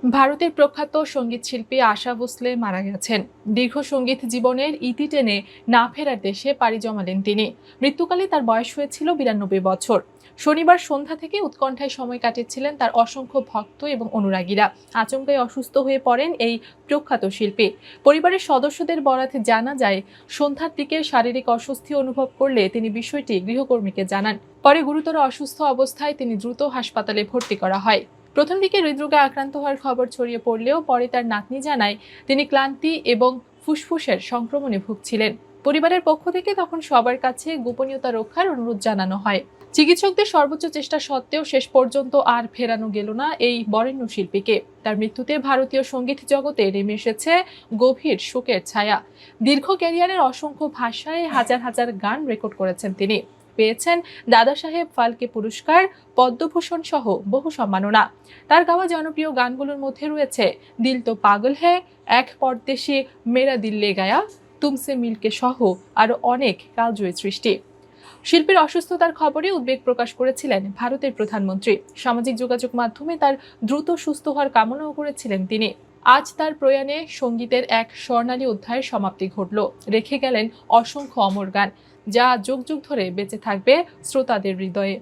ভারতের প্রখ্যাত সঙ্গীত শিল্পী আশা ভোসলে মারা গেছেন। দীর্ঘ সঙ্গীত জীবনের ইতি টেনে না ফেরার দেশে পাড়ি জমালেন তিনি। মৃত্যুকালে তার বয়স হয়েছিল 92 বছর। শনিবার সন্ধ্যা থেকে উৎকণ্ঠায় সময় কাটিয়েছিলেন তার অসংখ্য ভক্ত এবং অনুরাগীরা। আচমকাই অসুস্থ হয়ে পড়েন এই প্রখ্যাত শিল্পী। পরিবারের সদস্যদের বরাতে জানা যায়, সন্ধ্যার দিকে শারীরিক অস্বস্তি অনুভব করলে তিনি বিষয়টি গৃহকর্মীকে জানান। পরে গুরুতর অসুস্থ অবস্থায় তিনি দ্রুত হাসপাতালে ভর্তি করা হয়। প্রথম দিকে হৃদরোগে আক্রান্ত হওয়ার খবর ছড়িয়ে পড়লেও পরে তার নাতনি জানায় তিনি ক্লান্তি এবং ফুসফুসের সংক্রমণে ভুগছিলেন। পরিবারের পক্ষ থেকে তখন সবার কাছে গোপনীয়তা রক্ষার অনুরোধ জানানো হয়। চিকিৎসকদের সর্বোচ্চ চেষ্টা সত্ত্বেও শেষ পর্যন্ত আর ফেরানো গেল না এই বরেণ্য শিল্পীকে। তার মৃত্যুতে ভারতীয় সঙ্গীত জগতে নেমে এসেছে গভীর শোকের ছায়া। দীর্ঘ ক্যারিয়ারের অসংখ্য ভাষায় হাজার হাজার গান রেকর্ড করেছেন তিনি। পেয়েছেন দাদা সাহেব ফালকে পুরস্কার, পদ্মভূষণ সহ বহু সম্মাননা। তার গাওয়া জনপ্রিয় গানগুলোর মধ্যে রয়েছে দিল তো পাগল হ্যায়, এক পরদেশি, মেরা দিল লে গায়া, তুমসে মিলকে সহ আরো অনেক কালজয়ী সৃষ্টি। শিল্পীর অসুস্থতার খবরে উদ্বেগ প্রকাশ করেছিলেন ভারতের প্রধানমন্ত্রী। সামাজিক যোগাযোগ মাধ্যমে তার দ্রুত সুস্থ হওয়ার কামনাও করেছিলেন তিনি। আজ তার প্রয়াণে সঙ্গীতের এক স্বর্ণালী অধ্যায়ের সমাপ্তি ঘটল। রেখে গেলেন অসংখ্য অমর গান, যা যুগ যুগ ধরে বেঁচে থাকবে শ্রোতাদের হৃদয়ে।